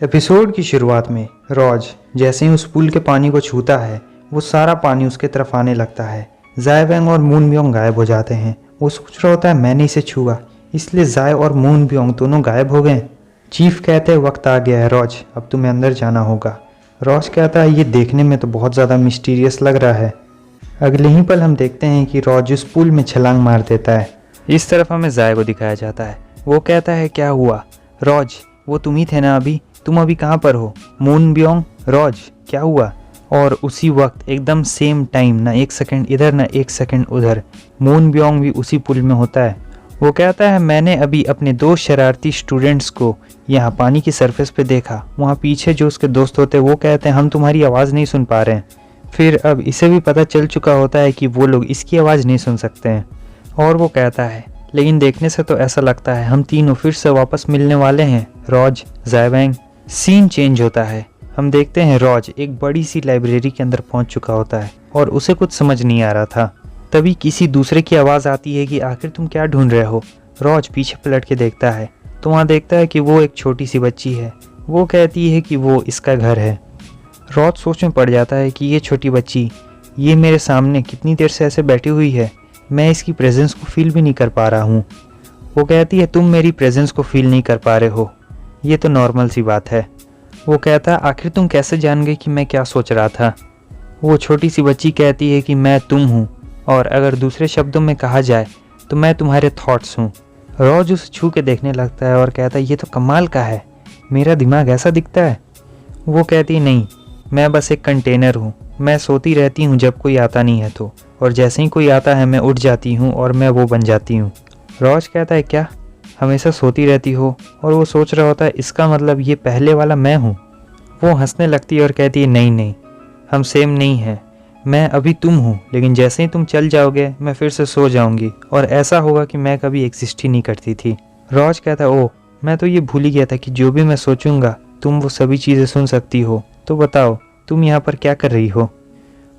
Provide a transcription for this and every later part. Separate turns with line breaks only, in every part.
Episode की शुरुआत में रॉज जैसे ही उस पुल के पानी को छूता है वो सारा पानी उसके तरफ आने लगता है। जाय वेंग और मून ब्योंग गायब हो जाते हैं। वो सोच रहा होता है मैंने इसे छुआ, इसलिए जाय और मून ब्योंग दोनों गायब हो गए। चीफ कहते हैं वक्त आ गया है रॉज, अब तुम्हें अंदर जाना होगा। रॉज कहता है ये देखने में तो बहुत ज़्यादा मिस्टीरियस लग रहा है। अगले ही पल हम देखते हैं कि रॉज उस पुल में छलांग मार देता है। इस तरफ हमें जाय को दिखाया जाता है। वो कहता है क्या हुआ रॉज, वो तुम ही थे ना अभी, तुम अभी कहाँ पर हो? मून ब्योंग, रॉज क्या हुआ? और उसी वक्त एकदम सेम टाइम, ना एक सेकंड इधर ना एक सेकंड उधर, मून ब्योंग भी उसी पुल में होता है। वो कहता है मैंने अभी अपने दो शरारती स्टूडेंट्स को यहाँ पानी की सरफेस पे देखा। वहाँ पीछे जो उसके दोस्त होते हैं वो कहते हैं हम तुम्हारी आवाज़ नहीं सुन पा रहे हैं। फिर अब इसे भी पता चल चुका होता है कि वो लोग इसकी आवाज़ नहीं सुन सकते हैं। और वो कहता है लेकिन देखने से तो ऐसा लगता है हम तीनों फिर से वापस मिलने वाले हैं, रॉज, जाय वेंग। सीन चेंज होता है। हम देखते हैं रॉज एक बड़ी सी लाइब्रेरी के अंदर पहुंच चुका होता है और उसे कुछ समझ नहीं आ रहा था। तभी किसी दूसरे की आवाज़ आती है कि आखिर तुम क्या ढूंढ रहे हो? रॉज पीछे पलट के देखता है तो वहाँ देखता है कि वो एक छोटी सी बच्ची है। वो कहती है कि वो इसका घर है। रॉज सोच में पड़ जाता है कि ये छोटी बच्ची ये मेरे सामने कितनी देर से ऐसे बैठी हुई है, मैं इसकी प्रेजेंस को फील भी नहीं कर पा रहा हूँ। वो कहती है तुम मेरी प्रेजेंस को फील नहीं कर पा रहे हो, ये तो नॉर्मल सी बात है। वो कहता है आखिर तुम कैसे जान गए कि मैं क्या सोच रहा था? वो छोटी सी बच्ची कहती है कि मैं तुम हूँ, और अगर दूसरे शब्दों में कहा जाए तो मैं तुम्हारे थॉट्स हूँ। रॉज उसे छू के देखने लगता है और कहता है ये तो कमाल का है, मेरा दिमाग ऐसा दिखता है? वो कहती है नहीं, मैं बस एक कंटेनर हूँ, मैं सोती रहती हूँ जब कोई आता नहीं है तो, और जैसे ही कोई आता है मैं उठ जाती हूँ और मैं वो बन जाती हूँ। रॉज कहता है क्या हमेशा सोती रहती हो? और वो सोच रहा होता है इसका मतलब ये पहले वाला मैं हूँ। वो हंसने लगती है और कहती है नहीं नहीं, हम सेम नहीं हैं, मैं अभी तुम हूँ, लेकिन जैसे ही तुम चल जाओगे मैं फिर से सो जाऊँगी और ऐसा होगा कि मैं कभी एग्जिस्ट ही नहीं करती थी। रॉज कहता है ओह, मैं तो ये भूल ही गया था कि जो भी मैं सोचूंगा तुम वो सभी चीज़ें सुन सकती हो, तो बताओ तुम यहाँ पर क्या कर रही हो?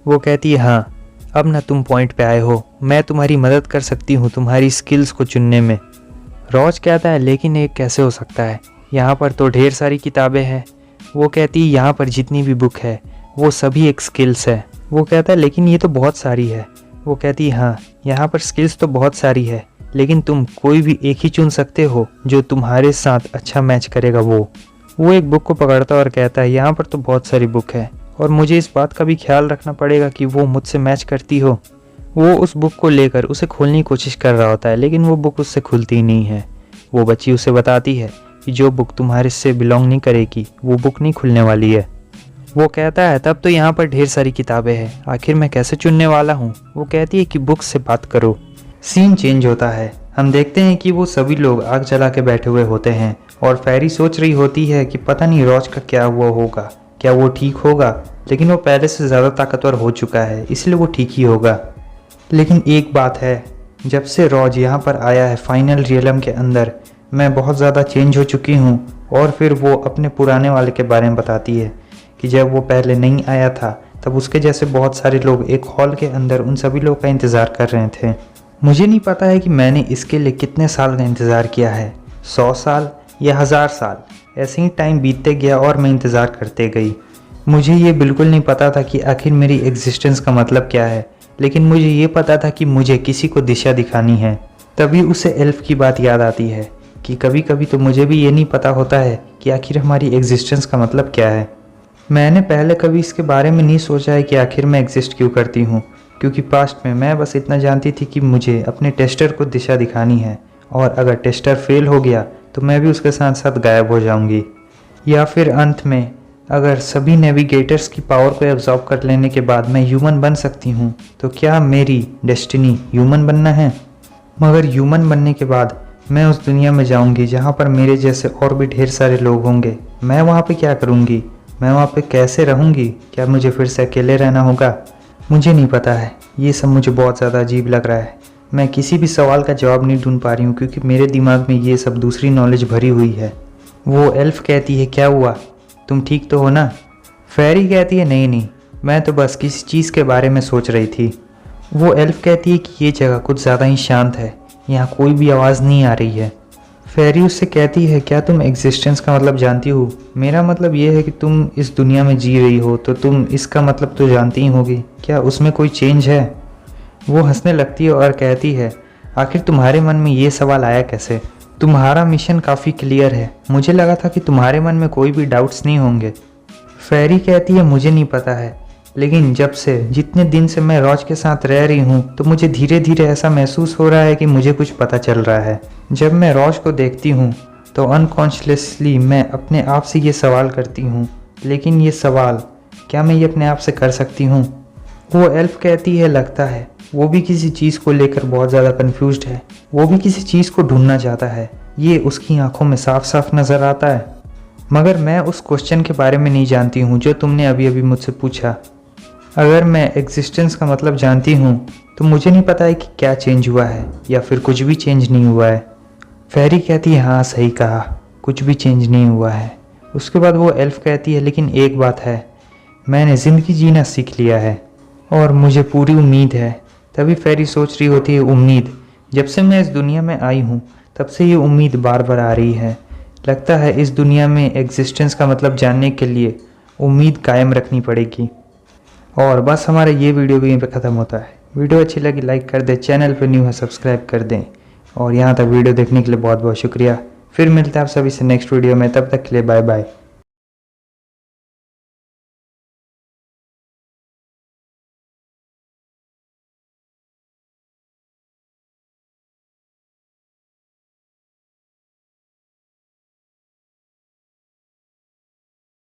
वो कहती है हाँ, अब ना तुम पॉइंट पे आए हो, मैं तुम्हारी मदद कर सकती हूँ तुम्हारी स्किल्स को चुनने में। रॉज कहता है लेकिन ये कैसे हो सकता है, यहाँ पर तो ढेर सारी किताबें हैं। वो कहती है यहाँ पर जितनी भी बुक है वो सभी एक स्किल्स है। वो कहता है लेकिन ये तो बहुत सारी है। वो कहती है हाँ, यहाँ पर स्किल्स तो बहुत सारी है, लेकिन तुम कोई भी एक ही चुन सकते हो जो तुम्हारे साथ अच्छा मैच करेगा। वो एक बुक को पकड़ता और कहता है यहाँ पर तो बहुत सारी बुक है और मुझे इस बात का भी ख्याल रखना पड़ेगा कि वो मुझसे मैच करती हो। वो उस बुक को लेकर उसे खोलने की कोशिश कर रहा होता है, लेकिन वो बुक उससे खुलती ही नहीं है। वो बच्ची उसे बताती है कि जो बुक तुम्हारे से बिलोंग नहीं करेगी वो बुक नहीं खुलने वाली है। वो कहता है तब तो यहाँ पर ढेर सारी किताबें हैं, आखिर मैं कैसे चुनने वाला हूँ? वो कहती है कि बुक से बात करो। सीन चेंज होता है। हम देखते हैं कि वो सभी लोग आग जला के बैठे हुए होते हैं और फेरी सोच रही होती है कि पता नहीं रॉज का क्या हुआ होगा, क्या वो ठीक होगा? लेकिन वो पहले से ज़्यादा ताकतवर हो चुका है, इसलिए वो ठीक ही होगा। लेकिन एक बात है, जब से रॉज यहाँ पर आया है फाइनल रियलम के अंदर, मैं बहुत ज़्यादा चेंज हो चुकी हूँ। और फिर वो अपने पुराने वाले के बारे में बताती है कि जब वो पहले नहीं आया था तब उसके जैसे बहुत सारे लोग एक हॉल के अंदर उन सभी लोग का इंतज़ार कर रहे थे। मुझे नहीं पता है कि मैंने इसके लिए कितने साल का इंतज़ार किया है, 100 साल या 1000 साल। ऐसे ही टाइम बीतते गया और मैं इंतज़ार करते गई। मुझे ये बिल्कुल नहीं पता था कि आखिर मेरी एग्जिस्टेंस का मतलब क्या है, लेकिन मुझे ये पता था कि मुझे किसी को दिशा दिखानी है। तभी उसे एल्फ की बात याद आती है कि कभी कभी तो मुझे भी ये नहीं पता होता है कि आखिर हमारी एग्जिस्टेंस का मतलब क्या है। मैंने पहले कभी इसके बारे में नहीं सोचा है कि आखिर मैं एग्जिस्ट क्यों करती हूँ, क्योंकि पास्ट में मैं बस इतना जानती थी कि मुझे अपने टेस्टर को दिशा दिखानी है, और अगर टेस्टर फेल हो गया तो मैं भी उसके साथ साथ गायब हो जाऊँगी। या फिर अंत में अगर सभी नेविगेटर्स की पावर को एब्जॉर्ब कर लेने के बाद मैं ह्यूमन बन सकती हूँ, तो क्या मेरी डेस्टिनी ह्यूमन बनना है? मगर ह्यूमन बनने के बाद मैं उस दुनिया में जाऊँगी जहाँ पर मेरे जैसे और भी ढेर सारे लोग होंगे। मैं वहाँ पे क्या करूँगी? मैं वहाँ पे कैसे रहूँगी? क्या मुझे फिर से अकेले रहना होगा? मुझे नहीं पता है। ये सब मुझे बहुत ज़्यादा अजीब लग रहा है। मैं किसी भी सवाल का जवाब नहीं ढूंढ पा रही हूँ क्योंकि मेरे दिमाग में ये सब दूसरी नॉलेज भरी हुई है। वो एल्फ कहती है क्या हुआ, तुम ठीक तो हो ना? फेरी कहती है नहीं नहीं, मैं तो बस किसी चीज़ के बारे में सोच रही थी। वो एल्फ कहती है कि ये जगह कुछ ज़्यादा ही शांत है, यहाँ कोई भी आवाज़ नहीं आ रही है। फेरी उससे कहती है, क्या तुम एग्जिस्टेंस का मतलब जानती हो? मेरा मतलब ये है कि तुम इस दुनिया में जी रही हो तो तुम इसका मतलब तो जानती ही होगी। क्या उसमें कोई चेंज है? वो हंसने लगती है और कहती है, आखिर तुम्हारे मन में ये सवाल आया कैसे? तुम्हारा मिशन काफ़ी क्लियर है। मुझे लगा था कि तुम्हारे मन में कोई भी डाउट्स नहीं होंगे। फेरी कहती है, मुझे नहीं पता है, लेकिन जितने दिन से मैं रॉज के साथ रह रही हूँ तो मुझे धीरे धीरे ऐसा महसूस हो रहा है कि मुझे कुछ पता चल रहा है। जब मैं रॉज को देखती हूँ तो अनकॉन्शियसली मैं अपने आप से ये सवाल करती हूँ, लेकिन ये सवाल क्या मैं ये अपने आप से कर सकती हूँ? वो एल्फ कहती है, लगता है वो भी किसी चीज़ को लेकर बहुत ज़्यादा कन्फ्यूज्ड है। वो भी किसी चीज़ को ढूंढना चाहता है। ये उसकी आंखों में साफ साफ नज़र आता है। मगर मैं उस क्वेश्चन के बारे में नहीं जानती हूँ जो तुमने अभी अभी मुझसे पूछा। अगर मैं एग्जिस्टेंस का मतलब जानती हूँ तो मुझे नहीं पता है कि क्या चेंज हुआ है या फिर कुछ भी चेंज नहीं हुआ है। फेरी कहती है, हाँ सही कहा, कुछ भी चेंज नहीं हुआ है। उसके बाद वो एल्फ कहती है, लेकिन एक बात है, मैंने ज़िंदगी जीना सीख लिया है और मुझे पूरी उम्मीद है। तभी फेरी सोच रही होती है, उम्मीद? जब से मैं इस दुनिया में आई हूँ तब से ये उम्मीद बार बार आ रही है। लगता है इस दुनिया में एग्जिस्टेंस का मतलब जानने के लिए उम्मीद कायम रखनी पड़ेगी। और बस हमारा ये वीडियो भी यहीं पे ख़त्म होता है। वीडियो अच्छी लगी लाइक कर दें, चैनल पर न्यू है सब्सक्राइब कर दें, और यहाँ तक वीडियो देखने के लिए बहुत बहुत शुक्रिया। फिर मिलते हैं आप सभी से नेक्स्ट वीडियो में, तब तक के लिए बाय बाय।